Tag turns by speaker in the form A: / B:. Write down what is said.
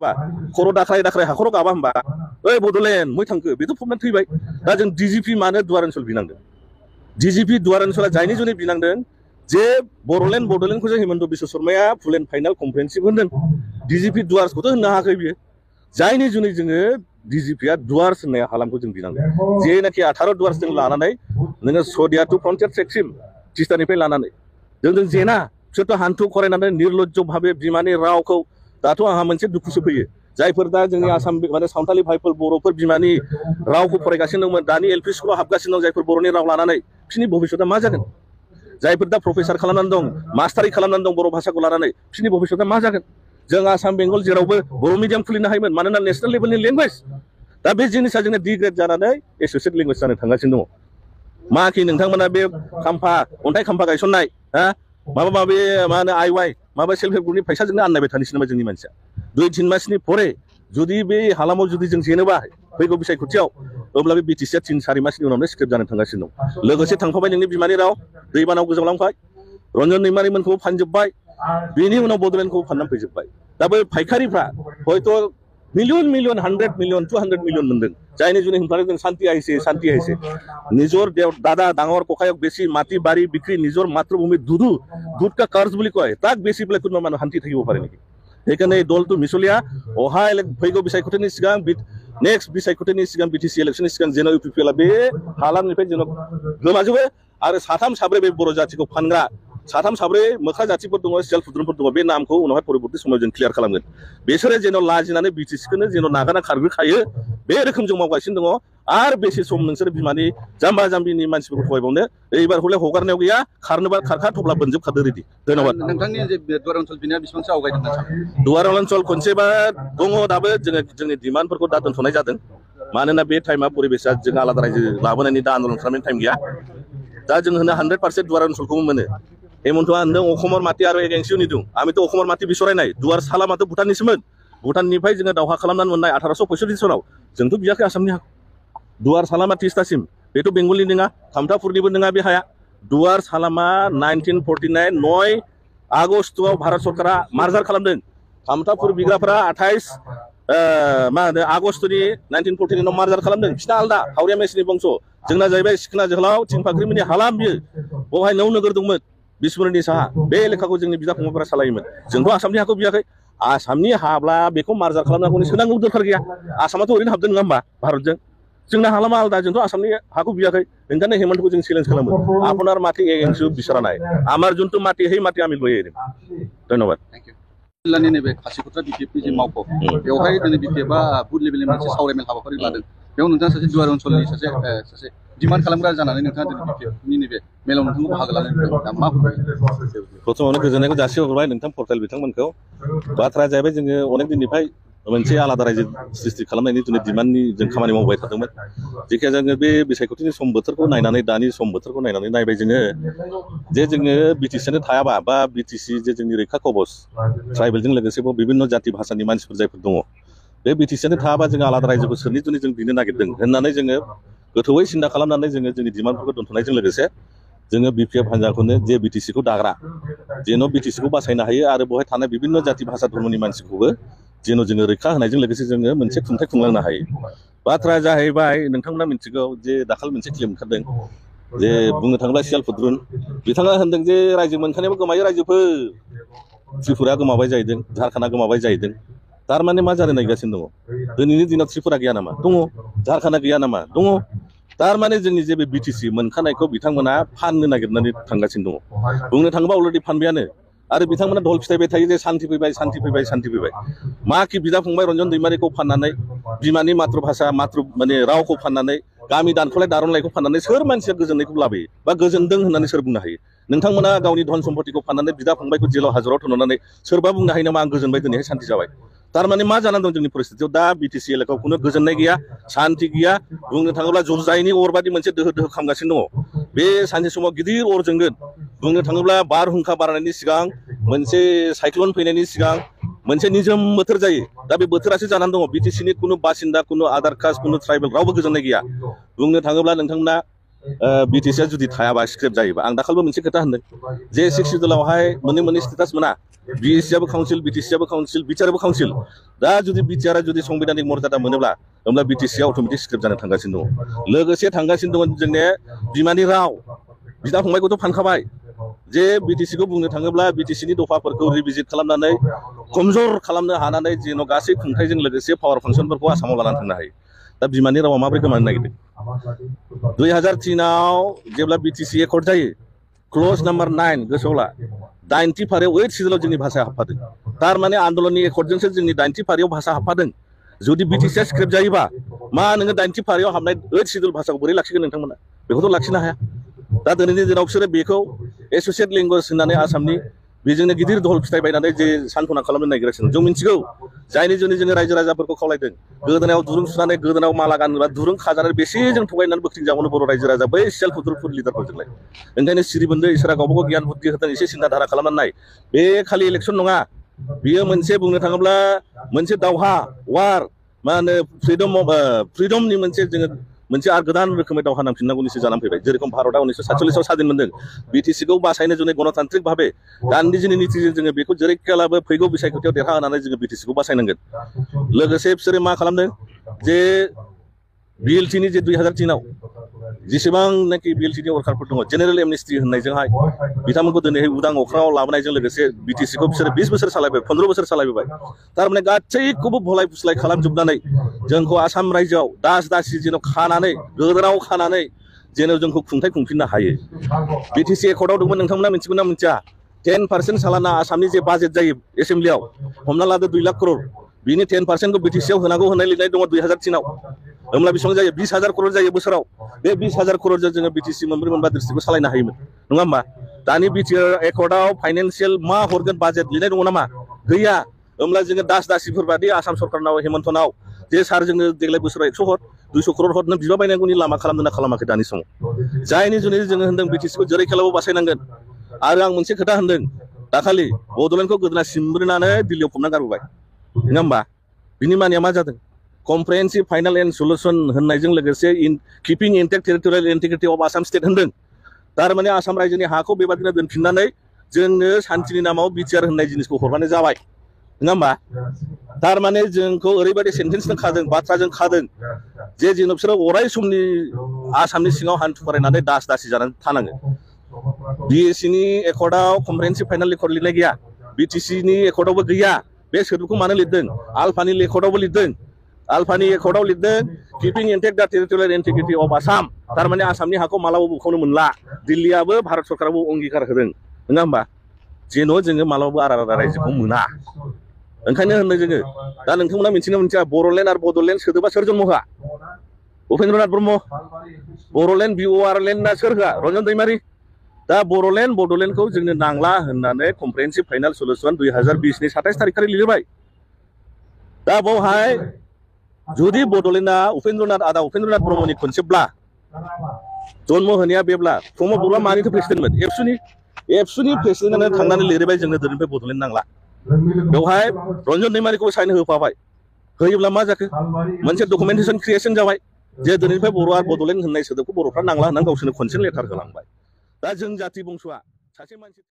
A: खर' दाख्राय दाख्राय हाखराव गाबा होमबा ओइ बड'लेण्ड मै थांखो बेथ' फबनानै थैबाय दा जों डिजिपि मानो दुवार ओनसोल बिनांदों डिजिपि दुवार ओनसोला जायनि जुनै बिनांदों जे बड'लेण्डखौ जों हिमन्त बिश्व शर्माया फुल एन्ड फाइनाल कमप्रेहेनसिभ होनदों डिजिपि दुवार्सखौथ' होननो हायाखै बियो जायनि जुनै जोङो डिजिपिया दुवार्स होननाय हालामखौ जों बिनांगोन जेनाखि 18 दुवार्स जों लानानै नोङो सदिया टु फ्रन्टियार ट्रेकसिम तिस्तानिफ्राय लानानै जों जेना बिसोरथ' हान्थु खरायनानै निर्लज्ज भाबे बिमानि रावखौ दाथ' आंहा मोनसे दुखुसो फैयो जायफोर दा जोंनि आसाम माने सावथालि भाइफोर बर'फोर बिमानि रावखौ फरायगासिनो दंमोन दानि एलपि स्कुलाव हाबगासिनो दं जायफोर बर'नि राव लानानै बिसोरनि भबिष्यतआ मा जागोन जायफोर दा प्रफेसार खालामनानै दं मास्टारि खालामनानै दं बर' भाषाखौ लानानै बिसोरनि भबिष्यतआ मा जागोन जों आसाम बेंगल जेरावबो बर' मिडियाम खुलिनो हायोमोन मानोना नेसनेल लेभेलनि लेंगुवेज दा बे जिनिसा जोंना डिग्रेड जानानै एस'सियेट लेंगुवेज जानो थांगासिनो दङ माखि नोंथांमोना बे खाम्फा अन्थाइ खाम्फा गायसननाय हा माबा माबि मा होनो आइवाइ माबा सेल्फ हेल्प ग्रुपनि फैसाजोंनो आननायबाय थानोसै नामा जोंनि मानसिया 2-3 मासनि परे जुदि बे हालामाव जुदि जों जेनोबा फैगौ बिसायख'थियाव अब्ला बे बिटिसिया 3-4 मासनि उनावनो स्क्रिप्ट जानो थांगासिनो दं लोगोसे थांफाबाय नोंनि बिमानि राव दैबानाव गोजावलांबाय रन्जन दैमारिमोनखौ फानजोब्बाय बेनि उनाव बड'लेण्डखौ फाननानै फैजोब्बाय दा बै फायखारिफ्रा हयथ' मिलियन 100 मिलियन 200 मिलियन मोनदों जायनि जुनै हमथानो जों शान्ति आइसे निजर दादा डाঙर ककायक बेसी माटी बारी बिक्री निजर मातृभूमि দুধ का कर्ज বুলি কয় তাক বেছি পেলাই কোনোবা মানুহ শান্তি থাকিব পাৰে নেকি সেইকাৰণে এই দলটো মিছলীয়া অহা फैगौ बिसायख'थिनि सिगां नेक्स्ट बिसायख'थिनि सिगां बिटिसि इलेक्शननि सिगां जेन इउपिपिएलआ बे हालामनिफ्राय जेन गोमाजोबो आरो साथाम साब्रै बे बर' जाथिखौ फानग्रा साथाम साब्रै मोख्रा जाथिफोर दङ सियाल फुद्रुनफोर दङ बे नामखौ उनावहाय परबर्ती समाव जों क्लियार खालामगोन बिसोरो जेन लाजिनानै बिटिसिखौनो जेन नागारना खारबोखायो बे रोखोम जों मावगासिनो दङ आरो बेसे सम नोंसोर बिमानि जाम्बा जाम्बिनि मानसिफोरखौ थगायबावनो एबार हले हगारनायाव गैया खारनोबा खारखा थब्ला बोनजोबखादो रेडि धन्यबाद
B: नोंथांनि जे दुवार ओनसोल बिनाया बेसेबांसो आवगायदों
A: दुवार ओनसोल खनसेबा दङ दाबो जोंनि डिमान्डफोरखौ दा दोनथ'नाय जादों मानोना बे टाइमा परिबेसा जों आलादा रायजो लाबोनायनि दा आन्दलन खालामनायनि टाइम गैया दा जों होनो 100% दुवार ओनसोलखौबो मोनो हेमन्तआ होनदों अखमर माटी आरो एगेंसिनि दं आमिथ' अखमर माटी बिसरायनाय दुवार सालामाथ' भुटाननिसोमोन भुटाननिफ्राय जोङो दावहा खालामनानै मोननाय 1865 सनाव जोंथ' बियाखै आसामनि हाखौ दुवार सालामा तिस्तासिम बेथ' बेंगलनि नङा खामथापुरनिबो नङा बे हाया दुवार सालामा 1949 9 आगस्टआव भारत सरकारा मार्जार खालामदों खामथापुर बिग्राफोरा 28 मा होनो आगस्टनि 1949 मार्जार खालामदों बिसिना आलदा हावरिया मेसिनि बंस जोंना जाहैबाय सिखोना जोहोलाव थिंफाख्रिमोननि हालाम बियो बेवहाय 9 नोगोर दंमोन बिस्मुरिनि साहा बे एलेखाखौ जोंनि बिदा फंबायफोरा सालायोमोन जोंथ' आसामनि हाखौ बियाखै आसामनि हाब्ला बेखौ मार्जार खालामनांगौनि सोनांगौ दरखार गैया आसामाथ' ओरैनो हाबदों नङा होमबा भारतजों जोंना हालामा आलदा जोंथ' आसामनि हाखौ बियाखै ओंखायनो हेमन्तखौ जों चेलेन्ज खालामो আপনার মাটি এগেন্সু বিচরা নাই আমার যোনটো মাটি সেই মাটি আমি লৈ আহিম ধন্যবাদ
B: जिल्लानि नैबे खासिखत्रा बिपिएफनि जे मावख' बेवहाय दिनै बिपिएफआ बुथ लेभेलनि मोनसे सावरायमेल हाबाफारि लादों बेयाव नोंथाङा सासे दुवार ओनसोलनि सासे डिमान्ड खालामग्रा जानानै नोंथाङा दिनै बिपिएफनि नैबे मेलाव नोंथांखौ बाहागो लानानै मा बुंबाय
A: प्रथमावनो गोजोननायखौ जासिहरबाय नोंथां पर्टेल बिथांमोनखौ बाथ्राया जाहैबाय जोङो अनेक दिननिफ्राय मोनसे आलादा रायजो सृष्टि खालामनायनि जोंनि डिमान्डनि जों खामानि मावबाय थादोंमोन जेखिया जोङो बे बिसायख'थिनि सम बोथोरखौ नायनानै दानि सम बोथोरखौ नायनानै नायबाय जोङो जे जोङो बिटिसियानो थायाबा बा बिटिसि जे जोंनि रैखा कबच ट्राइबेलजों लोगोसे बिभिन्न जाति भाषानि मानसिफोर जायफोर दङ बे बिटिसियानो थायाबा जोङो आलादा रायजोखौ सोरनि जुनै जों बिनो नागिरदों होननानै जोङो गोथौयै सिन्था खालामनानै जोङो जोंनि डिमान्डफोरखौ दोनथ'नायजों लोगोसे जोङो बिपिएफ हान्जाखौनो जे बिटिसिखौ दाग्रा जेन' बिटिसिखौ बासायनो हायो आरो बेवहाय थानाय बिभिन्न जाति भाषा धर्मनि मानसिखौबो जेन' जोङो रैखा होनायजों लोगोसे जोङो मोनसे खुंथाय खुंलांनो हायो बाथ्राया जाहैबाय नोंथांमोना मिथिगौ जे दाखालि मोनसे फिल्म ओंखारदों जे बुंनो थाङोब्ला सियाल फुद्रुन बिथाङा होनदों जे रायजो मोनखानायाबो गोमायो रायजोफोर त्रिपुरा गोमाबाय जाहैदों झारखान्डआ गोमाबाय जाहैदों थारमाने मा जानो नागिरगासिनो दङ दिनैनि दिनाव त्रिपुरा गैया नामा दङ झारखान्डआ गैया नामा दङ थारमाने जोंनि जे बे बिटिसि मोनखानायखौ बिथांमोना फाननो नागिरनानै थांगासिनो दङ बुंनो थाङोबा अलरेडि फानबायानो आरो बिथांमोना ढल फिथाइबाय थायो जे शान्ति फैबाय शान्ति फैबाय शान्ति फैबाय मा कि बिदा फंबाय रन्जन दैमारिखौ फाननानै बिमानि मातृभाषा माने रावखौ फाननानै गामि दानख'लाय दारनलायखौ फाननानै सोर मानसिया गोजोननायखौ लाबोयो बा गोजोनदों होननानै सोर बुंनो हायो नोंथांमोना गावनि धन सम्पतिखौ फाननानै बिदा फंबायखौ जेलाव हाजराव थुननानै सोरबा बुंनो हायो नामा आं गोजोनबाय दिनैहाय शान्ति जाबाय थारमाने मा जानानै दं जोंनि परिस्थितियाव दा बिटिसि एलेकायाव खुनु गोजोननाय गैया शान्ति गैया बुंनो थाङोब्ला जुजाइनि अरबादि मोनसे दोहो दोहो खामगासिनो दङ बे सानसे समाव गिदिर अर जोंगोन बुंनो थाङोब्ला बारहुंखा बारनायनि सिगां मोनसे साइक्ल'न फैनायनि सिगां मोनसे निजोम बोथोर जायो दा बे बोथोरासो जानानै दङ बिटिसिनि कुनु बासिन्दा कुनु आदार कास्ट कुनु ट्राइबेल रावबो गोजोननाय गैया बुंनो थाङोब्ला नोंथांमोना बिटिसिआ जुदि थायाबा स्क्रेप जायोबा आं दाखालिबो मोनसे खोथा होनदों जे 6 सिडुलावहाय मोननै स्टेटास मोना बिएससिआबो काउन्सिल बिटिसिआबो काउन्सिल बिटिआरबो काउन्सिल दा जुदि बिटिआरआ जुदि संबिधानिक मर्यादा मोनोब्ला होमब्ला बिटिसिआ अट'मेटिक स्क्रेप जानो थांगासिनो दङ लोगोसे थांगासिनो दङ जोंनि बिमानि राव बिदा फंबायखौथ' फानखाबाय जे बिटिसिखौ बुंनो थाङोब्ला बिटिसिनि दफाफोरखौ रिभिजिट खालामनानै कमजोर खालामनो हानानै जेन' गासै खुंथायजों लोगोसे पावार फांसनफोरखौ आसामाव लानानै थांनो हायो दा बिमानि रावा माबोरै गोमानो नागिरदों 2003आव जेब्ला बिटिसि एकर्ड जायो क्लज नाम्बार 9 गोसोआव ला 90 फारियाव 8 सिडुलाव जोंनि भाषाया हाबफादों थारमाने आन्दलननि एकर्डजोंसो जोंनि 90 फारियाव भाषा हाबफादों जुदि बिटिसिआ स्क्रेप जायोबा मा नोङो 90 फारियाव हाबनाय 8 सिडुल भाषाखौ बोरै लाखिगोन नोंथांमोना बेखौथ' लाखिनो हाया दा दिनैनि दिनाव बिसोरो बेखौ एस'सियेट लेंगुवेज होननानै आसामनि बेजोंनो गिदिर दल फिथाइ बायनानै जे सानथना खालामनो नागिरगासिनो जों मिथिगौ जायनि जुनै जोङो रायजो राजाफोरखौ खावलायदों गोदोनायाव दुरुं सुनानै गोदोनायाव माला गानोबा दुरुं खाजानानै बेसे जों थगायनानै बोख्रिं जाबावनो बर' रायजो राजा बै सेल्फ हुदुरफोर लिडारफोरजोंलाय ओंखायनो सिरिबोन्दो इसोरा गावबा गाव गियान बुद्धि होदों एसे सिन्था धारा खालामनानै नाय बे खालि इलेक्सन नङा बियो मोनसे बुंनो थाङोब्ला मोनसे दावहा वार मा होनो फ्रिडमनि मोनसे जोङो मोनसे आरो गोदान रोखोमै दावहा नांफिननांगौनिसो जानानै फैबाय जेरेखम भारतआ 1947आव स्वाधीन मोनदों बिटिसिखौ बासायनो जुनै गणतान्त्रिक भाबे गान्धीजिनि नीतिजों जोङो बेखौ जेरैखिब्लाबो फैगौ बिसायख'थियाव देरहाहोनानै जोङो बिटिसिखौ बासायनांगोन लोगोसे बिसोरो मा खालामदों जे बिएलटिनि जे 2003आव जेसेबांनाखि बिएलटिनि वर्कारफोर दङ जेनेरेल एमनेस्टि होननायजोंहाय बिथांमोनखौ दिनैहाय उदां अख्राङाव लाबोनायजों लोगोसे बिटिसिखौ बिसोरो 20 बोसोर सालायबाय 15 बोसोर सालायबोबाय थारमाने गासैखौबो भलाय फुस्लाय खालामजोबनानै जोंखौ आसाम रायजोआव दास दासि जेन' खानानै गोदोनाव खानानै जेन' जोंखौ खुंथाय खुंफिननो हायो बिटिसि एकर्डआव दंमोन नोंथांमोना मिथिगौ ना मिथिया 10% सालाना आसामनि जे बाजेट जायो एसेम्ब्लियाव हमना लादो 2 लाख करोड़ बिनि 10%खौ बिटिसिआव होनांगौ होननाय लिरनाय दङ 2003आव होमब्ला बेसेबां जायो 20,000 करोड़ जायो बोसोराव बे 20,000 करोड़जों जोङो बिटिसि मोनब्रै मोनबा डिस्ट्रिक्टखौ सालायनो हायोमोन नङा होमबा दानि बिटिआर एकर्डआव फाइनान्सियेल मा हरगोन बाजेट लिरनाय दङ नामा गैया होमब्ला जोङो दास दासिफोर बादि आसाम सरकारनाव हेमन्तनाव जे सार जोङो देग्लाय बोसोराव 100 हर 200 करोड़ हर नों बिबा बायनांगौनि लामा खालामदों ना खालामाखै दानि समाव जायनि जुनै जोङो होनदों बिटिसिखौ जेरैखिब्लाबो बासायनांगोन आरो आं मोनसे खोथा होनदों दाखालि बड'लेण्डखौ गोदोना सिमब्रनानै दिल्लीयाव फबना गारबोबाय नङा होमबा बिनि मानिया मा जादों कमप्रेहेन्सिभ फाइनाल एन्ड सलुसन होननायजों लोगोसे keeping intact territorial integrity of Assam state होनदों थारमाने आसाम रायजोनि हाखौ बेबादिनो दोनफिननानै जोंनो सान्थिनि नामाव बिटिआर होननाय जिनिसखौ हरबानो जाबाय नङा होमबा थारमाने जोंखौ ओरैबायदि सेन्टेन्सजों खादों बाथ्राजों खादों जे जेन' बिसोरो अराय समनि आसामनि सिङाव हान्थु फरायनानै दास दासि जानानै थानाङो बिएससिनि एकर्डआव कमप्रेहेन्सिभ फाइनाल एकर्ड लिरनाय गैया बिटिसिनि एकर्डआवबो गैया बे सोदोबखौ मानो लिरदों आलफानि एकर्डआवबो लिरदों आलफानि एकर्डआव लिरदों किपिं इन्टेक्ट दा टेरिटरियेल इन्टिग्रिटि अफ आसाम थारमाने आसामनि हाखौ मालाबाबो बुखावनो मोनला दिल्लीयाबो भारत सरकाराबो अंगिकार होदों नङा होमबा जेन' जोङो मालाबाबो आलादा रायजोखौ मोना ओंखायनो होनदों जोङो दा नोंथांमोना मिथिना मिथिया बर'लेण्ड आरो बड'लेण्ड सोदोबा सोर जन्म होआ उपेन्द्रनाथ ब्रह्म बर'लेण्ड बिअआरलेण्डआ सोर होआ रन्जन दैमारि दा बर'लेण्ड बड'लेण्डखौ जोंनो नांला होननानै कमप्रेहेन्सिभ फाइनाल सलुसन 2020 नि 27 थारिख खालि लिरबाय दा बावहाय जुदि बड'लेण्डआ आदा उपेन्द्रनाथ ब्रह्मनि खनसेब्ला जन्म होनाया बेब्ला प्रमद बर'आ मानिथो प्रेसिडेन्टमोन एबसुनि प्रेसिडेन्टआनो थांनानै लिरबाय जोंनो दिनैनिफ्राय बड'लेण्ड नांला बेवहाय रन्जन दैमारिखौ साइन होफाबाय होयोब्ला मा जाखो मोनसे डकुमेन्टेसन क्रिएसन जाबाय जे दिनैनिफ्राय बर'आ बड'लेण्ड होननाय सोदोबखौ बर'फ्रा नांला होननानै गावसोरनो खनसे लेटार होलांबाय दा जों जाति बंस'आ सासे मानसि